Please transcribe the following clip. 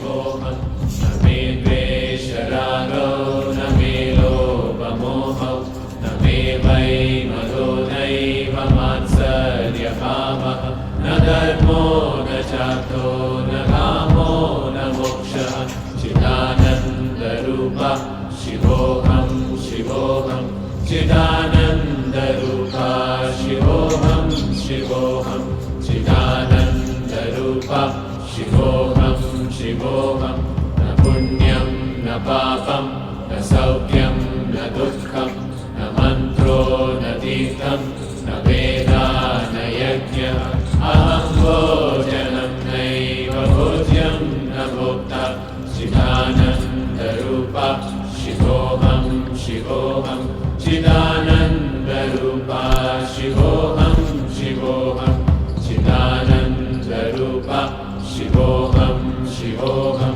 शिवोऽहं न मे द्वेषरागो न मे लोभमोहौ न मे वैमदो नैव मात्सर्यभावः न धर्मो न चार्थो न कामो न मोक्षः चिदानन्दरूपः शिवोऽहं शिवोऽहं चिदानन्दरूपः शिवोऽहं शिवोऽहं चिदानन्दरूपः शिवोऽहं शिवोऽहं न पुण्यं न पापं न सौख्यं न दुःखं न मन्त्रो न तीर्थं न वेदा न यज्ञः अहं भोजनं नैव भोज्यं न भोक्ता चिदानन्दरूपः शिवोऽहं शिवोऽहं चिदानन्दरूपः शिवोऽहं शिवोऽहं चिदानन्दरूपः शिवोऽहं शिवोऽहं